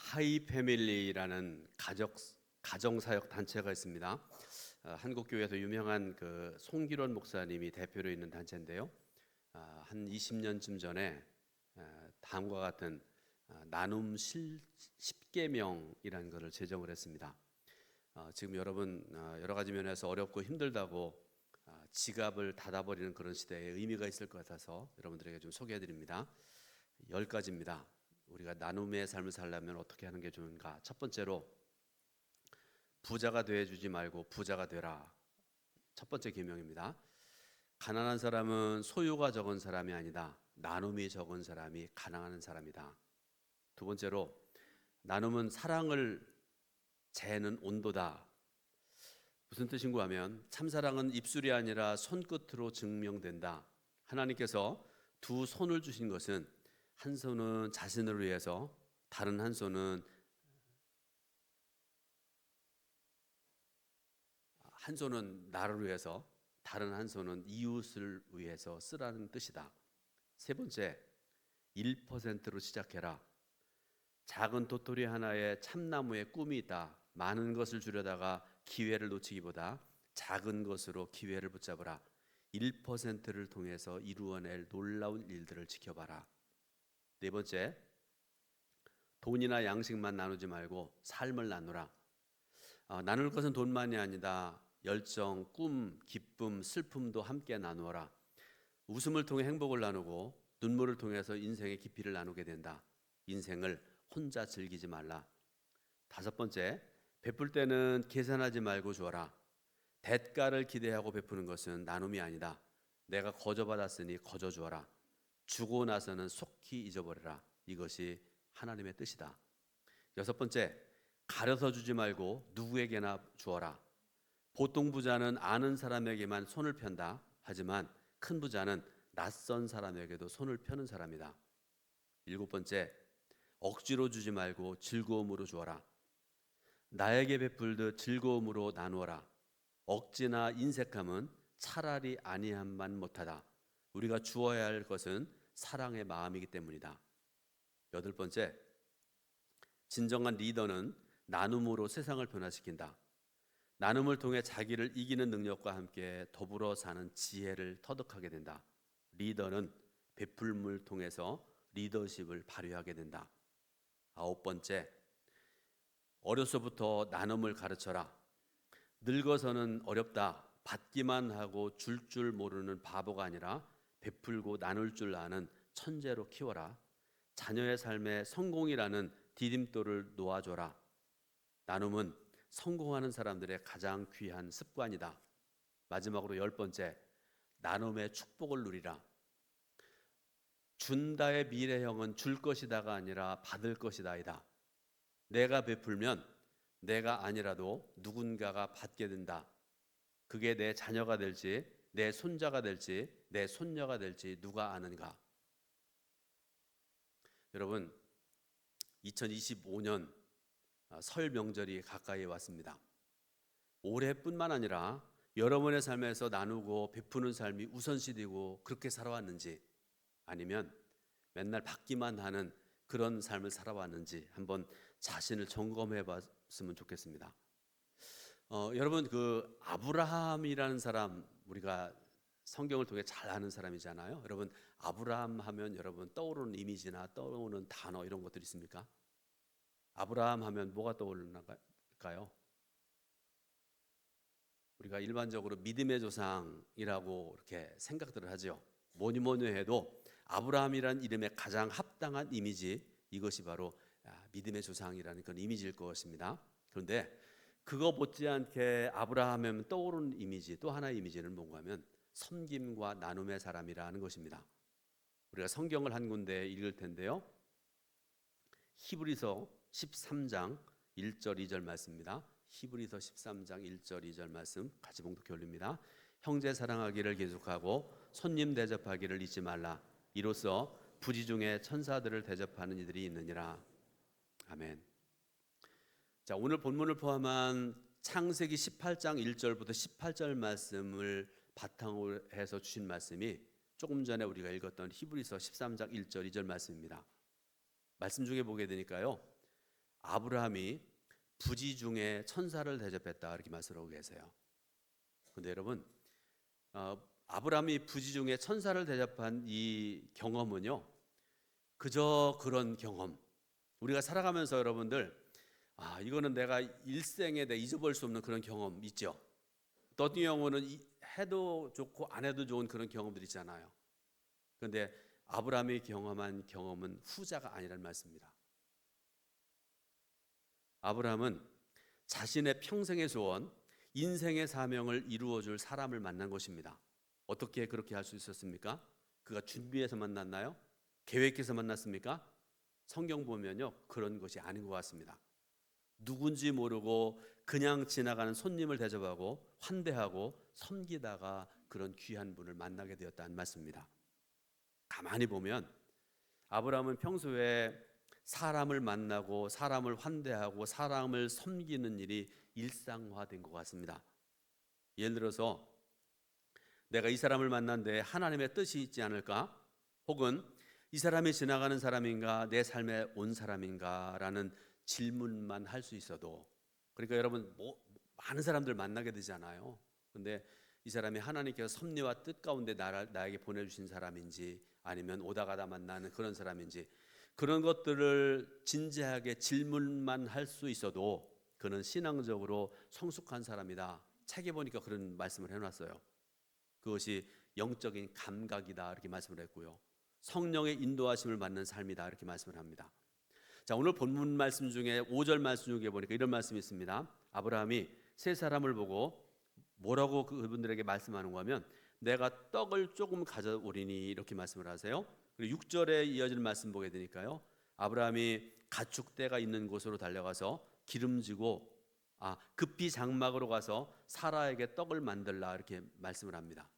하이패밀리라는 가정사역 단체가 있습니다. 한국 교회에서 유명한 그 송기론 목사님이 대표로 있는 단체인데요. 한 20년쯤 전에 다음과 같은 나눔 10계명이라는 것을 제정을 했습니다. 지금 여러분 여러 가지 면에서 어렵고 힘들다고 지갑을 닫아버리는 그런 시대에 의미가 있을 것 같아서 여러분들에게 좀 소개해드립니다. 10가지입니다. 우리가 나눔의 삶을 살려면 어떻게 하는 게 좋은가? 첫 번째로 부자가 되어주지 말고 부자가 되라. 첫 번째 계명입니다. 가난한 사람은 소유가 적은 사람이 아니다. 나눔이 적은 사람이 가난한 사람이다. 두 번째로 나눔은 사랑을 재는 온도다. 무슨 뜻인가 하면 참사랑은 입술이 아니라 손끝으로 증명된다. 하나님께서 두 손을 주신 것은 한 손은 자신을 위해서, 다른 한 손은 나를 위해서, 다른 한 손은 이웃을 위해서 쓰라는 뜻이다. 세 번째, 1%로 시작해라. 작은 도토리 하나에 참나무에 꿈이 있다. 많은 것을 주려다가 기회를 놓치기보다 작은 것으로 기회를 붙잡으라. 1%를 통해서 이루어낼 놀라운 일들을 지켜봐라. 네 번째, 돈이나 양식만 나누지 말고 삶을 나누라. 나눌 것은 돈만이 아니다. 열정, 꿈, 기쁨, 슬픔도 함께 나누어라. 웃음을 통해 행복을 나누고 눈물을 통해서 인생의 깊이를 나누게 된다. 인생을 혼자 즐기지 말라. 다섯 번째, 베풀 때는 계산하지 말고 주어라. 대가를 기대하고 베푸는 것은 나눔이 아니다. 내가 거저 받았으니 거저 주어라. 주고 나서는 속히 잊어버려라. 이것이 하나님의 뜻이다. 여섯 번째, 가려서 주지 말고 누구에게나 주어라. 보통 부자는 아는 사람에게만 손을 편다. 하지만 큰 부자는 낯선 사람에게도 손을 펴는 사람이다. 일곱 번째, 억지로 주지 말고 즐거움으로 주어라. 나에게 베풀듯 즐거움으로 나누어라. 억지나 인색함은 차라리 아니함만 못하다. 우리가 주어야 할 것은 사랑의 마음이기 때문이다. 여덟 번째, 진정한 리더는 나눔으로 세상을 변화시킨다. 나눔을 통해 자기를 이기는 능력과 함께 더불어 사는 지혜를 터득하게 된다. 리더는 베풀음을 통해서 리더십을 발휘하게 된다. 아홉 번째, 어려서부터 나눔을 가르쳐라. 늙어서는 어렵다. 받기만 하고 줄 모르는 바보가 아니라 베풀고 나눌 줄 아는 천재로 키워라. 자녀의 삶에 성공이라는 디딤돌을 놓아줘라. 나눔은 성공하는 사람들의 가장 귀한 습관이다. 마지막으로 열 번째, 나눔의 축복을 누리라. 준다의 미래형은 줄 것이다가 아니라 받을 것이다이다. 내가 베풀면 내가 아니라도 누군가가 받게 된다. 그게 내 자녀가 될지, 내 손자가 될지, 내 손녀가 될지 누가 아는가? 여러분, 2025년 설 명절이 가까이 왔습니다. 올해뿐만 아니라 여러분의 삶에서 나누고 베푸는 삶이 우선시되고 그렇게 살아왔는지, 아니면 맨날 받기만 하는 그런 삶을 살아왔는지 한번 자신을 점검해 봤으면 좋겠습니다. 여러분, 그 아브라함이라는 사람, 우리가 성경을 통해 잘 아는 사람이잖아요. 여러분, 아브라함 하면 여러분 떠오르는 이미지나 떠오르는 단어 이런 것들 있습니까? 아브라함 하면 뭐가 떠오르나요? 우리가 일반적으로 믿음의 조상이라고 이렇게 생각들을 하죠. 뭐니 해도 아브라함이라는 이름에 가장 합당한 이미지, 이것이 바로 믿음의 조상이라는 그런 이미지일 것입니다. 그런데 그거 못지않게 아브라함하면 떠오르는 이미지, 또 하나의 이미지는 뭔가 하면 섬김과 나눔의 사람이라는 것입니다. 우리가 성경을 한 군데 읽을 텐데요. 히브리서 13장 1절 2절 말씀입니다. 히브리서 13장 1절 2절 말씀 같이 봉독해 올립니다. 형제 사랑하기를 계속하고 손님 대접하기를 잊지 말라. 이로써 부지 중에 천사들을 대접하는 이들이 있느니라. 아멘. 자, 오늘 본문을 포함한 창세기 18장 1절부터 18절 말씀을 바탕으로 해서 주신 말씀이 조금 전에 우리가 읽었던 히브리서 13장 1절 2절 말씀입니다. 말씀 중에 보게 되니까요, 아브라함이 부지 중에 천사를 대접했다 이렇게 말씀하고 계세요. 근데 여러분, 아브라함이 부지 중에 천사를 대접한 이 경험은요, 그저 그런 경험. 우리가 살아가면서 여러분들, 이거는 내가 일생에 내 잊어버릴 수 없는 그런 경험 있죠. 또 어떤 경우는 해도 좋고 안 해도 좋은 그런 경험들 있잖아요. 그런데 아브라함이 경험한 경험은 후자가 아니라는 말씀입니다. 아브라함은 자신의 평생의 소원, 인생의 사명을 이루어줄 사람을 만난 것입니다. 어떻게 그렇게 할 수 있었습니까? 그가 준비해서 만났나요? 계획해서 만났습니까? 성경 보면요, 그런 것이 아닌 것 같습니다. 누군지 모르고 그냥 지나가는 손님을 대접하고 환대하고 섬기다가 그런 귀한 분을 만나게 되었다는 말씀입니다. 가만히 보면 아브라함은 평소에 사람을 만나고 사람을 환대하고 사람을 섬기는 일이 일상화된 것 같습니다. 예를 들어서 내가 이 사람을 만난데 하나님의 뜻이 있지 않을까? 혹은 이 사람이 지나가는 사람인가 내 삶에 온 사람인가라는 질문만 할 수 있어도, 그러니까 여러분 많은 사람들 만나게 되잖아요. 근데 이 사람이 하나님께서 섭리와 뜻 가운데 나에게 보내주신 사람인지 아니면 오다 가다 만나는 그런 사람인지 그런 것들을 진지하게 질문만 할 수 있어도 그는 신앙적으로 성숙한 사람이다. 책에 보니까 그런 말씀을 해놨어요. 그것이 영적인 감각이다 이렇게 말씀을 했고요. 성령의 인도하심을 받는 삶이다 이렇게 말씀을 합니다. 자, 오늘 본문 말씀 중에 5절 말씀 중에 보니까 이런 말씀이 있습니다. 아브라함이 세 사람을 보고 뭐라고 그분들에게 말씀하는 거냐면 내가 떡을 조금 가져오리니 이렇게 말씀을 하세요. 그리고 6절에 이어지는 말씀 보게 되니까요. 아브라함이 가축대가 있는 곳으로 달려가서 기름지고 급히 장막으로 가서 사라에게 떡을 만들라 이렇게 말씀을 합니다.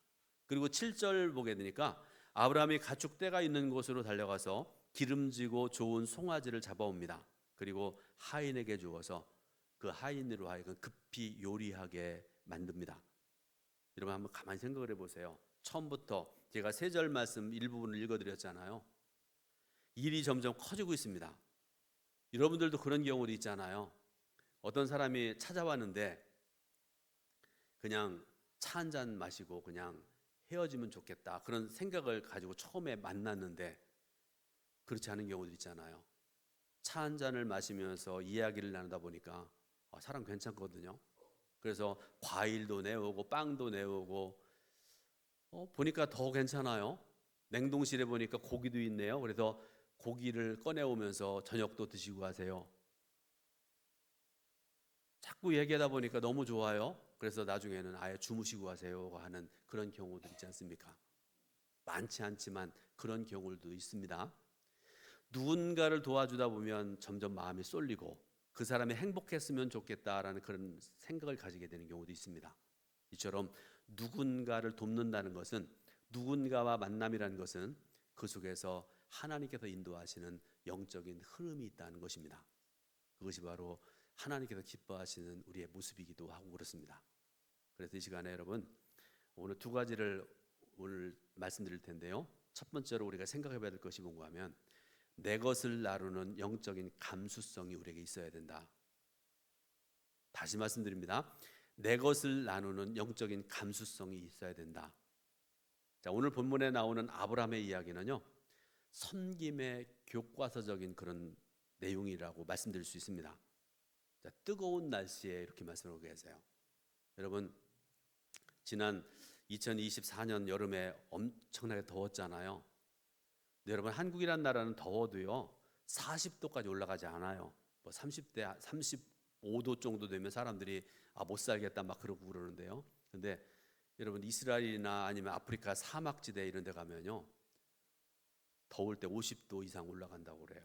그리고 7절 보게 되니까 아브라함이 가축대가 있는 곳으로 달려가서 기름지고 좋은 송아지를 잡아옵니다. 그리고 하인에게 주어서 그 하인으로 하여금 급히 요리하게 만듭니다. 여러분 한번 가만히 생각을 해보세요. 처음부터 제가 3절 말씀 일부분을 읽어드렸잖아요. 일이 점점 커지고 있습니다. 여러분들도 그런 경우도 있잖아요. 어떤 사람이 찾아왔는데 그냥 차 한 잔 마시고 그냥 헤어지면 좋겠다 그런 생각을 가지고 처음에 만났는데 그렇지 않은 경우도 있잖아요. 차 한 잔을 마시면서 이야기를 나누다 보니까 사람 괜찮거든요. 그래서 과일도 내오고 빵도 내오고 보니까 더 괜찮아요. 냉동실에 보니까 고기도 있네요. 그래서 고기를 꺼내오면서 저녁도 드시고 가세요. 자꾸 얘기하다 보니까 너무 좋아요. 그래서 나중에는 아예 주무시고 가세요 하는 그런 경우도 있지 않습니까? 많지 않지만 그런 경우도 있습니다. 누군가를 도와주다 보면 점점 마음이 쏠리고 그 사람이 행복했으면 좋겠다라는 그런 생각을 가지게 되는 경우도 있습니다. 이처럼 누군가를 돕는다는 것은, 누군가와 만남이라는 것은 그 속에서 하나님께서 인도하시는 영적인 흐름이 있다는 것입니다. 그것이 바로 하나님께서 기뻐하시는 우리의 모습이기도 하고 그렇습니다. 그래서 이 시간에 여러분 오늘 2가지를 오늘 말씀드릴 텐데요. 첫 번째로 우리가 생각해 봐야 될 것이 뭔가 하면 내 것을 나누는 영적인 감수성이 우리에게 있어야 된다. 다시 말씀드립니다. 내 것을 나누는 영적인 감수성이 있어야 된다. 자, 오늘 본문에 나오는 아브라함의 이야기는요, 섬김의 교과서적인 그런 내용이라고 말씀드릴 수 있습니다. 자, 뜨거운 날씨에 이렇게 말씀하고 계세요. 여러분, 지난 2024년 여름에 엄청나게 더웠잖아요. 근데 여러분, 한국이란 나라는 더워도요 40도까지 올라가지 않아요. 뭐 30대 35도 정도 되면 사람들이 못 살겠다 막 그러고 그러는데요. 근데 여러분 이스라엘이나 아니면 아프리카 사막지대 이런 데 가면요 더울 때 50도 이상 올라간다고 그래요.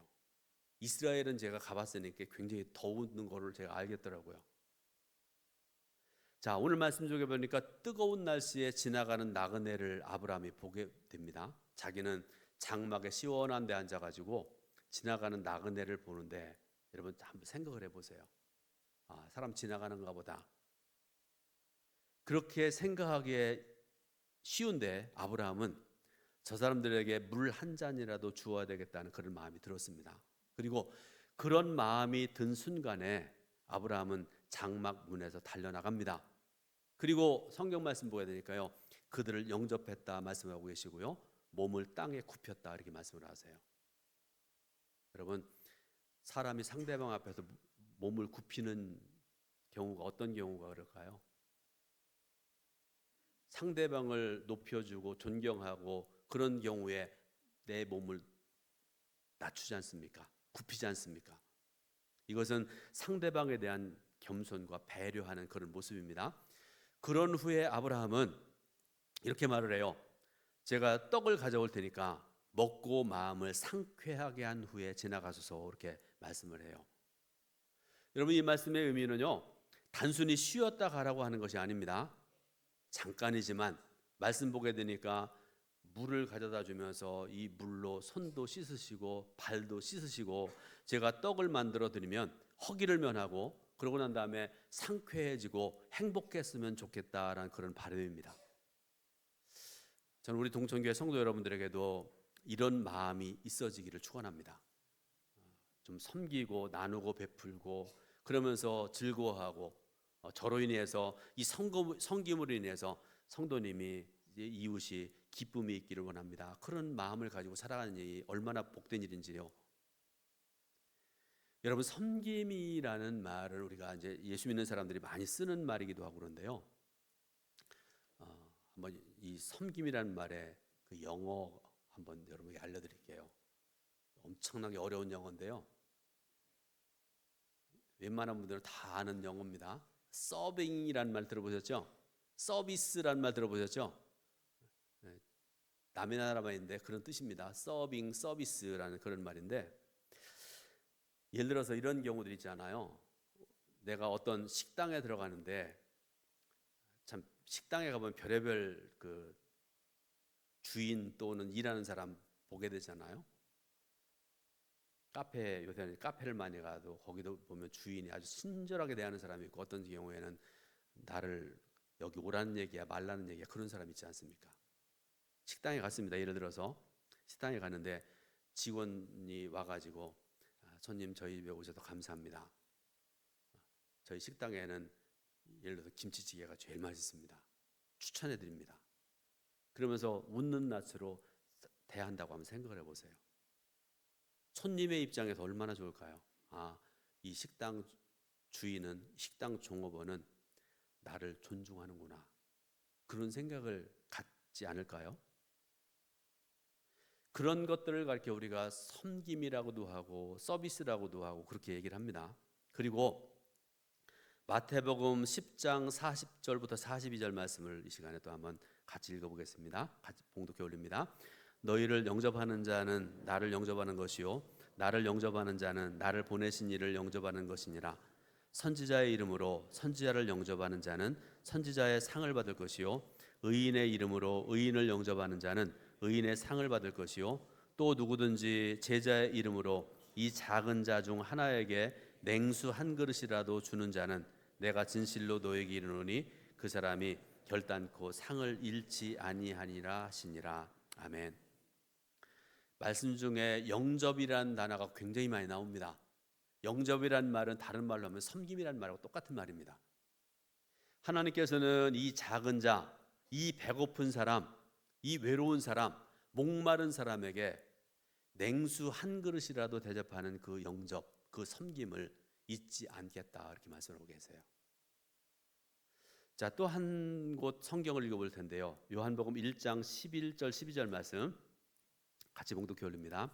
이스라엘은 제가 가봤으니까 굉장히 더운 거를 제가 알겠더라고요. 자, 오늘 말씀 중에 보니까 뜨거운 날씨에 지나가는 나그네를 아브라함이 보게 됩니다. 자기는 장막에 시원한 데 앉아가지고 지나가는 나그네를 보는데 여러분 한번 생각을 해보세요. 사람 지나가는가 보다. 그렇게 생각하기에 쉬운데 아브라함은 저 사람들에게 물 한 잔이라도 주어야 되겠다는 그런 마음이 들었습니다. 그리고 그런 마음이 든 순간에 아브라함은 장막 문에서 달려나갑니다. 그리고 성경 말씀 보게 되니까요, 그들을 영접했다 말씀하고 계시고요, 몸을 땅에 굽혔다 이렇게 말씀을 하세요. 여러분, 사람이 상대방 앞에서 몸을 굽히는 경우가 어떤 경우가 그럴까요? 상대방을 높여주고 존경하고 그런 경우에 내 몸을 낮추지 않습니까? 굽히지 않습니까? 이것은 상대방에 대한 겸손과 배려하는 그런 모습입니다. 그런 후에 아브라함은 이렇게 말을 해요. 제가 떡을 가져올 테니까 먹고 마음을 상쾌하게 한 후에 지나가소서, 이렇게 말씀을 해요. 여러분, 이 말씀의 의미는요, 단순히 쉬었다 가라고 하는 것이 아닙니다. 잠깐이지만 말씀 보게 되니까 물을 가져다 주면서 이 물로 손도 씻으시고 발도 씻으시고 제가 떡을 만들어 드리면 허기를 면하고 그러고 난 다음에 상쾌해지고 행복했으면 좋겠다라는 그런 바람입니다. 저는 우리 동천교회 성도 여러분들에게도 이런 마음이 있어지기를 축원합니다. 좀 섬기고 나누고 베풀고 그러면서 즐거워하고 저로 인해서 이 섬김으로 인해서 성도님이 이웃이 기쁨이 있기를 원합니다. 그런 마음을 가지고 살아가는 일이 얼마나 복된 일인지요. 여러분, 섬김이라는 말을 우리가 이제 예수 믿는 사람들이 많이 쓰는 말이기도 하고 그런데요. 한번 이 섬김이라는 말의 그 영어 한번 여러분에게 알려드릴게요. 엄청나게 어려운 영어인데요. 웬만한 분들은 다 아는 영어입니다. 서빙이라는 말 들어보셨죠? 서비스라는 말 들어보셨죠? 남의 나라 말인데 그런 뜻입니다. 서빙, 서비스라는 그런 말인데, 예를 들어서 이런 경우들 있잖아요. 내가 어떤 식당에 들어가는데 참 식당에 가보면 별의별 그 주인 또는 일하는 사람 보게 되잖아요. 카페, 요새는 카페를 많이 가도 거기도 보면 주인이 아주 친절하게 대하는 사람이 있고 어떤 경우에는 나를 여기 오라는 얘기야 말라는 얘기야 그런 사람 있지 않습니까? 식당에 갔습니다. 예를 들어서 식당에 가는데 직원이 와가지고 손님 저희 집에 오셔서 감사합니다. 저희 식당에는 예를 들어서 김치찌개가 제일 맛있습니다. 추천해드립니다. 그러면서 웃는 낯으로 대한다고 하면 생각을 해보세요. 손님의 입장에서 얼마나 좋을까요? 이 식당 주인은, 식당 종업원은 나를 존중하는구나. 그런 생각을 갖지 않을까요? 그런 것들을 가르쳐 우리가 섬김이라고도 하고 서비스라고도 하고 그렇게 얘기를 합니다. 그리고 마태복음 10장 40절부터 42절 말씀을 이 시간에 또 한번 같이 읽어보겠습니다. 같이 봉독해 올립니다. 너희를 영접하는 자는 나를 영접하는 것이요 나를 영접하는 자는 나를 보내신 이를 영접하는 것이니라. 선지자의 이름으로 선지자를 영접하는 자는 선지자의 상을 받을 것이요 의인의 이름으로 의인을 영접하는 자는 의인의 상을 받을 것이요 또 누구든지 제자의 이름으로 이 작은 자 중 하나에게 냉수 한 그릇이라도 주는 자는 내가 진실로 너에게 이르노니 그 사람이 결단코 상을 잃지 아니하니라 하시니라. 아멘. 말씀 중에 영접이라는 단어가 굉장히 많이 나옵니다. 영접이란 말은 다른 말로 하면 섬김이란 말하고 똑같은 말입니다. 하나님께서는 이 작은 자, 이 배고픈 사람, 이 외로운 사람, 목마른 사람에게 냉수 한 그릇이라도 대접하는 그 영접, 그 섬김을 잊지 않겠다 이렇게 말씀하고 계세요. 자, 또 한 곳 성경을 읽어볼 텐데요. 요한복음 1장 11절 12절 말씀 같이 봉독해 올립니다.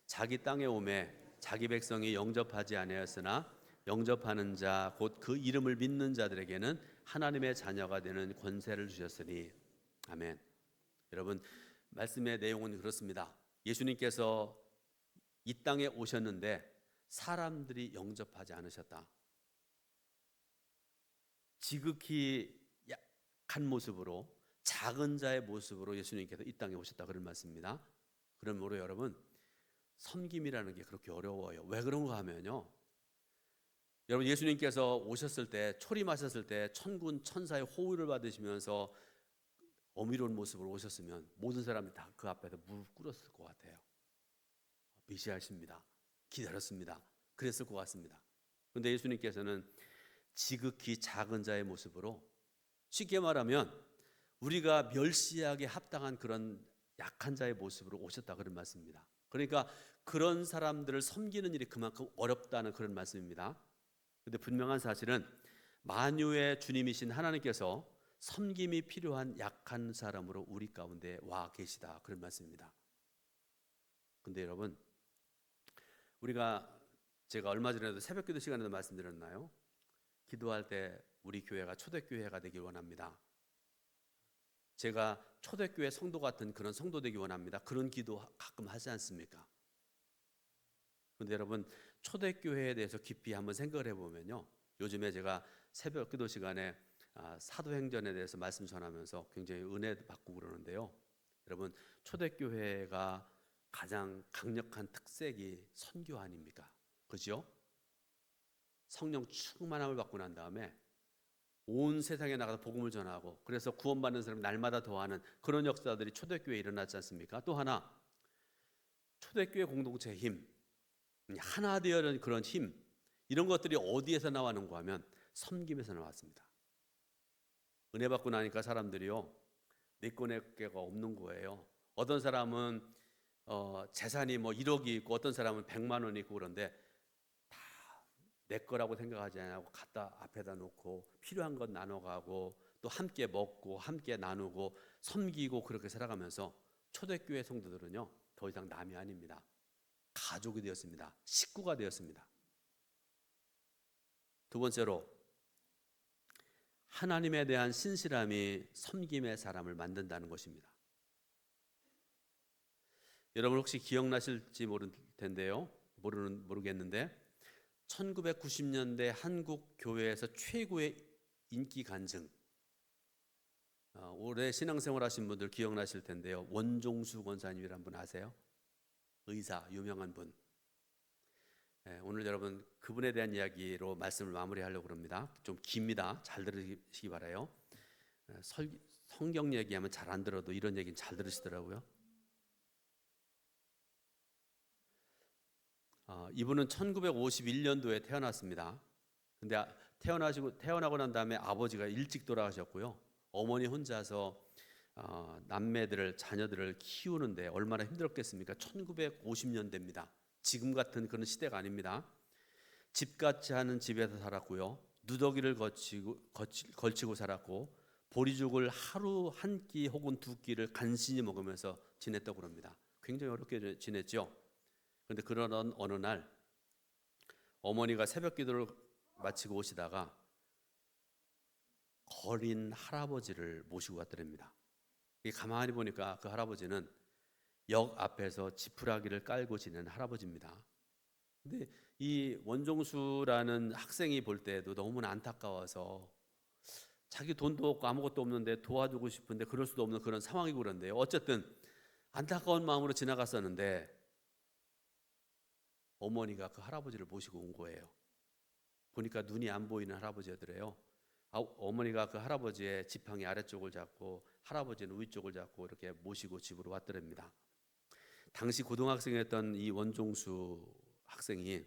자기 땅에 오매 자기 백성이 영접하지 아니하였으나 영접하는 자 곧 그 이름을 믿는 자들에게는 하나님의 자녀가 되는 권세를 주셨으니. 아멘. 여러분, 말씀의 내용은 그렇습니다. 예수님께서 이 땅에 오셨는데 사람들이 영접하지 않으셨다. 지극히 약한 모습으로 작은 자의 모습으로 예수님께서 이 땅에 오셨다 그런 말씀입니다. 그러므로 여러분, 섬김이라는 게 그렇게 어려워요. 왜 그런가 하면요, 여러분 예수님께서 오셨을 때 초림하셨을 때 천군 천사의 호의를 받으시면서 어미로운 모습으로 오셨으면 모든 사람이 다 그 앞에서 무릎 꿇었을 것 같아요. 메시아십니다. 기다렸습니다. 그랬을 것 같습니다. 그런데 예수님께서는 지극히 작은 자의 모습으로, 쉽게 말하면 우리가 멸시하기에 합당한 그런 약한 자의 모습으로 오셨다, 그런 말씀입니다. 그러니까 그런 사람들을 섬기는 일이 그만큼 어렵다는 그런 말씀입니다. 그런데 분명한 사실은 만유의 주님이신 하나님께서 섬김이 필요한 약한 사람으로 우리 가운데 와 계시다, 그런 말씀입니다. 근데 여러분, 제가 얼마 전에도 새벽기도 시간에도 말씀드렸나요? 기도할 때 우리 교회가 초대교회가 되길 원합니다. 제가 초대교회 성도 같은 그런 성도 되기 원합니다. 그런 기도 가끔 하지 않습니까? 그런데 여러분, 초대교회에 대해서 깊이 한번 생각을 해보면요, 요즘에 제가 새벽기도 시간에 사도행전에 대해서 말씀 전하면서 굉장히 은혜도 받고 그러는데요, 여러분, 초대교회가 가장 강력한 특색이 선교 아닙니까? 그죠? 성령 충만함을 받고 난 다음에 온 세상에 나가서 복음을 전하고, 그래서 구원받는 사람이 날마다 더하는 그런 역사들이 초대교회에 일어나지 않습니까? 또 하나, 초대교회 공동체의 힘, 하나 되어는 그런 힘, 이런 것들이 어디에서 나왔는가 하면 섬김에서 나왔습니다. 은혜 받고 나니까 사람들이요, 내꺼 내꺼가 없는 거예요. 어떤 사람은 재산이 뭐 1억이 있고, 어떤 사람은 100만 원이 있고, 그런데 내 거라고 생각하지 않고 갖다 앞에다 놓고 필요한 것 나눠가고, 또 함께 먹고 함께 나누고 섬기고, 그렇게 살아가면서 초대교회 성도들은요, 더 이상 남이 아닙니다. 가족이 되었습니다. 식구가 되었습니다. 두 번째로, 하나님에 대한 신실함이 섬김의 사람을 만든다는 것입니다. 여러분 혹시 기억나실지 모를 텐데요, 모르겠는데 1990년대 한국 교회에서 최고의 인기 간증, 오래 신앙생활 하신 분들 기억나실 텐데요, 원종수 권사님이라는 분 아세요? 의사, 유명한 분. 오늘 여러분 그분에 대한 이야기로 말씀을 마무리하려고 합니다. 좀 깁니다. 잘 들으시기 바라요. 성경 얘기하면 잘 안 들어도 이런 얘기는 잘 들으시더라고요. 이분은 1951년도에 태어났습니다. 근데 태어나고 난 다음에 아버지가 일찍 돌아가셨고요, 어머니 혼자서 남매들을, 자녀들을 키우는데 얼마나 힘들었겠습니까? 1950년대입니다. 지금 같은 그런 시대가 아닙니다. 집같이 하는 집에서 살았고요, 누더기를 걸치고 살았고, 보리죽을 하루 한 끼 혹은 두 끼를 간신히 먹으면서 지냈다고 합니다. 굉장히 어렵게 지냈죠. 그런데 그러던 어느 날 어머니가 새벽 기도를 마치고 오시다가 거린 할아버지를 모시고 왔더랍니다. 가만히 보니까 그 할아버지는 역 앞에서 지푸라기를 깔고 지낸 할아버지입니다. 근데 이 원종수라는 학생이 볼 때도 너무나 안타까워서, 자기 돈도 없고 아무것도 없는데 도와주고 싶은데 그럴 수도 없는 그런 상황이고, 그런데요, 어쨌든 안타까운 마음으로 지나갔었는데 어머니가 그 할아버지를 모시고 온 거예요. 보니까 눈이 안 보이는 할아버지더래요. 어머니가 그 할아버지의 지팡이 아래쪽을 잡고 할아버지는 위쪽을 잡고 이렇게 모시고 집으로 왔더랍니다. 당시 고등학생이었던 이 원종수 학생이,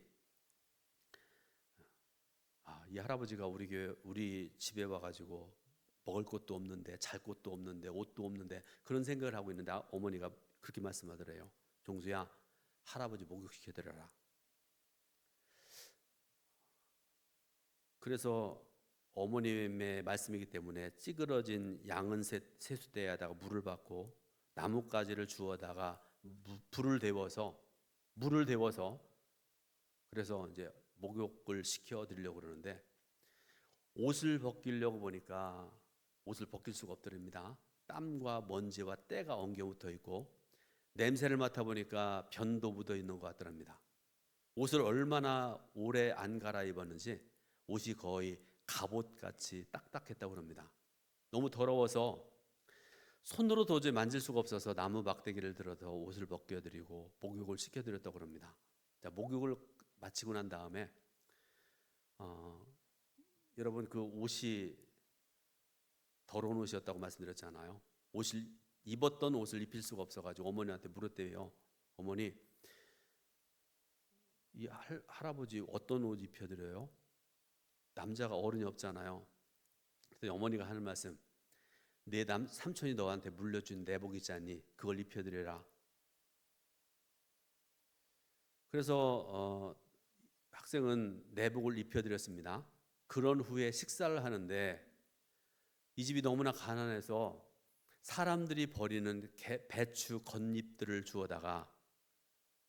이 할아버지가 우리 집에 와가지고 먹을 것도 없는데, 잘 곳도 없는데, 옷도 없는데, 그런 생각을 하고 있는데 어머니가 그렇게 말씀하더래요. 종수야, 할아버지 목욕시켜드려라. 그래서 어머님의 말씀이기 때문에 찌그러진 양은 세숫대에다가 물을 받고 나뭇가지를 주워다가 물을 데워서 그래서 이제 목욕을 시켜드리려고 그러는데, 옷을 벗기려고 보니까 옷을 벗길 수가 없더랍니다. 땀과 먼지와 때가 엉겨 붙어 있고, 냄새를 맡아보니까 변도 묻어 있는 것 같더랍니다. 옷을 얼마나 오래 안 갈아입었는지 옷이 거의 갑옷같이 딱딱했다고 합니다. 너무 더러워서 손으로 도저히 만질 수가 없어서 나무 막대기를 들어서 옷을 벗겨드리고 목욕을 시켜드렸다고 합니다. 자, 목욕을 마치고 난 다음에 여러분 그 옷이 더러운 옷이었다고 말씀드렸잖아요. 입었던 옷을 입힐 수가 없어가지고 어머니한테 물었대요. 어머니, 이 할아버지 어떤 옷 입혀드려요? 남자가 어른이 없잖아요. 그래서 어머니가 하는 말씀, 내 삼촌이 너한테 물려준 내복 있지 않니? 그걸 입혀드려라. 그래서 학생은 내복을 입혀드렸습니다. 그런 후에 식사를 하는데 이 집이 너무나 가난해서 사람들이 버리는 배추 겉잎들을 주워다가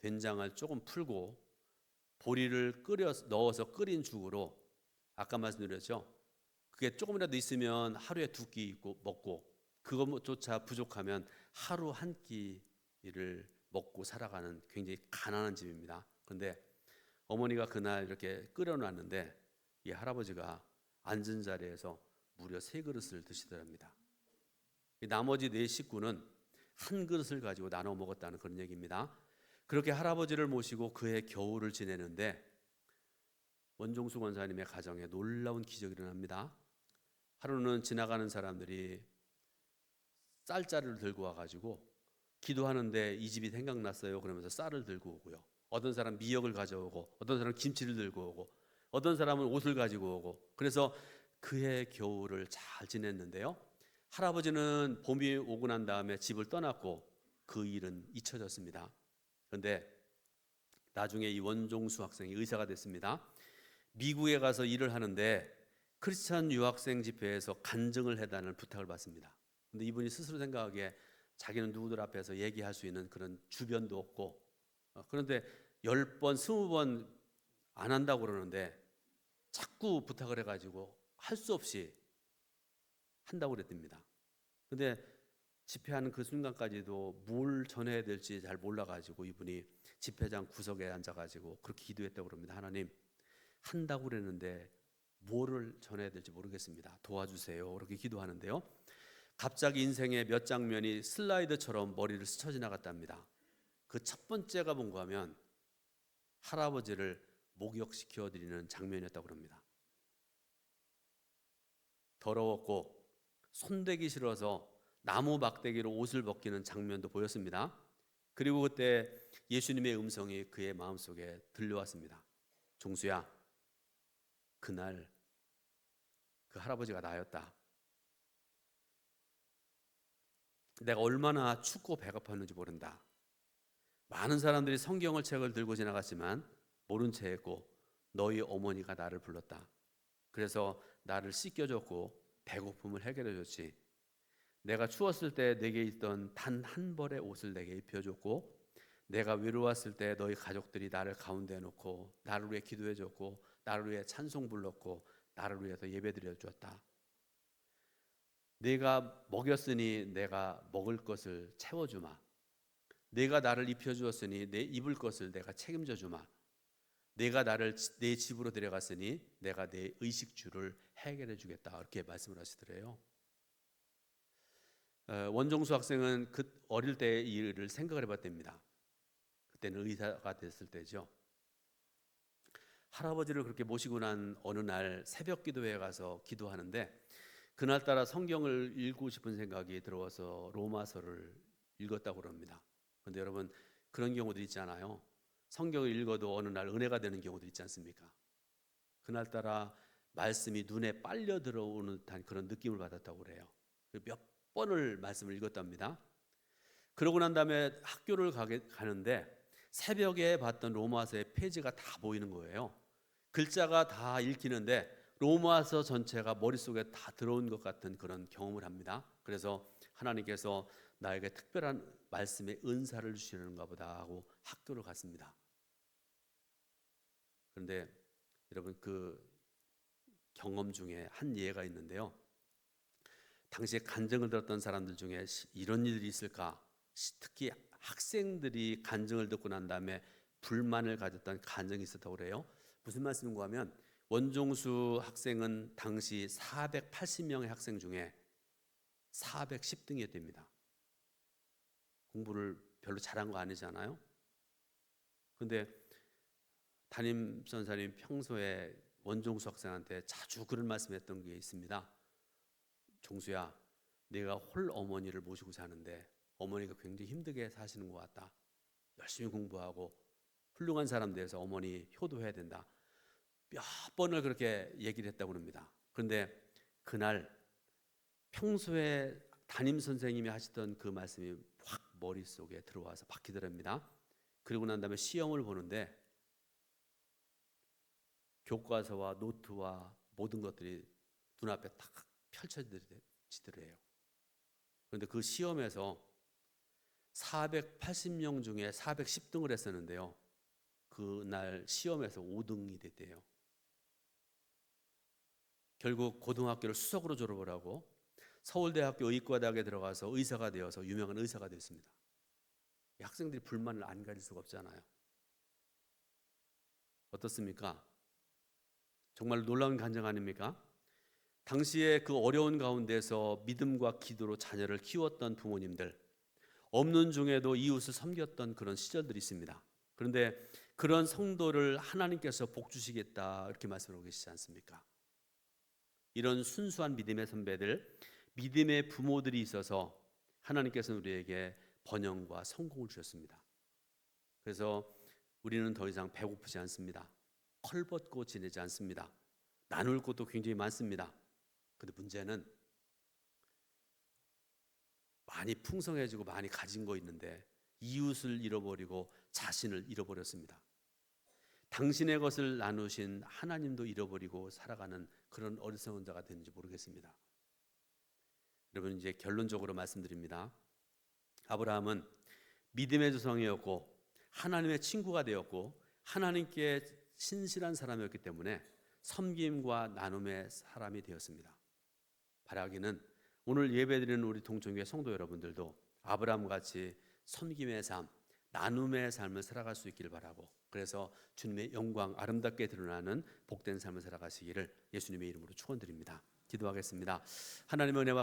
된장을 조금 풀고 보리를 넣어서 끓인 죽으로, 아까 말씀드렸죠. 그게 조금이라도 있으면 하루에 두 끼 먹고, 그것조차 부족하면 하루 한 끼를 먹고 살아가는 굉장히 가난한 집입니다. 그런데 어머니가 그날 이렇게 끓여놨는데 이 할아버지가 앉은 자리에서 무려 3그릇을 드시더랍니다. 나머지 4식구는 한 그릇을 가지고 나눠 먹었다는 그런 얘기입니다. 그렇게 할아버지를 모시고 그의 겨울을 지내는데 원종수 권사님의 가정에 놀라운 기적이 일어납니다. 하루는 지나가는 사람들이 쌀자루를 들고 와가지고 기도하는데 이 집이 생각났어요 그러면서 쌀을 들고 오고요. 어떤 사람 미역을 가져오고, 어떤 사람 김치를 들고 오고, 어떤 사람은 옷을 가지고 오고, 그래서 그의 겨울을 잘 지냈는데요. 할아버지는 봄이 오고 난 다음에 집을 떠났고 그 일은 잊혀졌습니다. 그런데 나중에 이 원종수 학생이 의사가 됐습니다. 미국에 가서 일을 하는데 크리스찬 유학생 집회에서 간증을 해달라는 부탁을 받습니다. 근데 이분이 스스로 생각하기에 자기는 누구들 앞에서 얘기할 수 있는 그런 주변도 없고, 그런데 10번, 20번 안 한다고 그러는데 자꾸 부탁을 해가지고 할 수 없이 한다고 그랬답니다. 근데 집회하는 그 순간까지도 뭘 전해야 될지 잘 몰라가지고 이분이 집회장 구석에 앉아가지고 그렇게 기도했다고 그럽니다. 하나님, 한다고 그랬는데 뭐를 전해야 될지 모르겠습니다. 도와주세요. 그렇게 기도하는데요. 갑자기 인생의 몇 장면이 슬라이드처럼 머리를 스쳐 지나갔답니다. 그 첫 번째가 뭔가 하면 할아버지를 목욕시켜 드리는 장면이었다고 합니다. 더러웠고 손대기 싫어서 나무 막대기로 옷을 벗기는 장면도 보였습니다. 그리고 그때 예수님의 음성이 그의 마음속에 들려왔습니다. 종수야, 그날 그 할아버지가 나였다. 내가 얼마나 춥고 배고팠는지 모른다. 많은 사람들이 성경을 책을 들고 지나갔지만 모른 채 했고 너희 어머니가 나를 불렀다. 그래서 나를 씻겨줬고 배고픔을 해결해줬지. 내가 추웠을 때 내게 있던 단 한 벌의 옷을 내게 입혀줬고, 내가 외로웠을 때 너희 가족들이 나를 가운데 놓고 나를 위해 기도해줬고, 나를 위해 찬송 불렀고, 나를 위해서 예배드려 주었다. 내가 먹였으니 내가 먹을 것을 채워주마. 내가 나를 입혀주었으니 내 입을 것을 내가 책임져 주마. 내가 나를 내 집으로 데려갔으니 내가 내 의식주를 해결해 주겠다. 이렇게 말씀을 하시더래요. 원종수 학생은 그 어릴 때의 일을 생각을 해봤답니다. 그때는 의사가 됐을 때죠. 할아버지를 그렇게 모시고 난 어느 날 새벽 기도회에 가서 기도하는데 그날따라 성경을 읽고 싶은 생각이 들어와서 로마서를 읽었다고 합니다. 그런데 여러분, 그런 경우도 있잖아요. 성경을 읽어도 어느 날 은혜가 되는 경우도 있지 않습니까? 그날따라 말씀이 눈에 빨려 들어오는 듯한 그런 느낌을 받았다고 그래요. 몇 번을 말씀을 읽었답니다. 그러고 난 다음에 학교를 가는데 새벽에 봤던 로마서의 페이지가 다 보이는 거예요. 글자가 다 읽히는데 로마서 전체가 머릿속에 다 들어온 것 같은 그런 경험을 합니다. 그래서 하나님께서 나에게 특별한 말씀의 은사를 주시는가 보다 하고 학교를 갔습니다. 그런데 여러분, 그 경험 중에 한 예가 있는데요. 당시에 간증을 들었던 사람들 중에 이런 일이 있을까? 특히 학생들이 간증을 듣고 난 다음에 불만을 가졌던 간증이 있었다고 그래요. 무슨 말씀인가 하면 원종수 학생은 당시 480명의 학생 중에 410등이었답니다. 공부를 별로 잘한 거 아니잖아요. 그런데 담임 선생님 평소에 원종수 학생한테 자주 그런 말씀했던 게 있습니다. 종수야, 내가 홀 어머니를 모시고 사는데 어머니가 굉장히 힘들게 사시는 것 같다. 열심히 공부하고 훌륭한 사람 돼서 어머니 효도해야 된다. 몇 번을 그렇게 얘기를 했다고 합니다. 그런데 그날 평소에 담임 선생님이 하시던 그 말씀이 확 머릿속에 들어와서 박히더랍니다. 그리고 난 다음에 시험을 보는데 교과서와 노트와 모든 것들이 눈앞에 딱 펼쳐지더래요. 그런데 그 시험에서 480명 중에 410등을 했었는데요. 그날 시험에서 5등이 됐대요. 결국 고등학교를 수석으로 졸업을 하고 서울대학교 의과대학에 들어가서 의사가 되어서 유명한 의사가 됐습니다. 학생들이 불만을 안 가질 수가 없잖아요. 어떻습니까? 정말 놀라운 간증 아닙니까? 당시에 그 어려운 가운데서 믿음과 기도로 자녀를 키웠던 부모님들, 없는 중에도 이웃을 섬겼던 그런 시절들이 있습니다. 그런데 그런 성도를 하나님께서 복 주시겠다 이렇게 말씀하고 계시지 않습니까? 이런 순수한 믿음의 선배들, 믿음의 부모들이 있어서 하나님께서는 우리에게 번영과 성공을 주셨습니다. 그래서 우리는 더 이상 배고프지 않습니다. 헐벗고 지내지 않습니다. 나눌 것도 굉장히 많습니다. 근데 문제는 많이 풍성해지고 많이 가진 거 있는데 이웃을 잃어버리고 자신을 잃어버렸습니다. 당신의 것을 나누신 하나님도 잃어버리고 살아가는 그런 어리석은 자가 되는지 모르겠습니다. 여러분, 이제 결론적으로 말씀드립니다. 아브라함은 믿음의 조상이었고 하나님의 친구가 되었고 하나님께 신실한 사람이었기 때문에 섬김과 나눔의 사람이 되었습니다. 바라기는 오늘 예배드리는 우리 동정교회 성도 여러분들도 아브라함같이 섬김의 삶, 나눔의 삶을 살아갈 수 있기를 바라고, 그래서 주님의 영광 아름답게 드러나는 복된 삶을 살아가시기를 예수님의 이름으로 축원드립니다. 기도하겠습니다. 하나님의 은혜와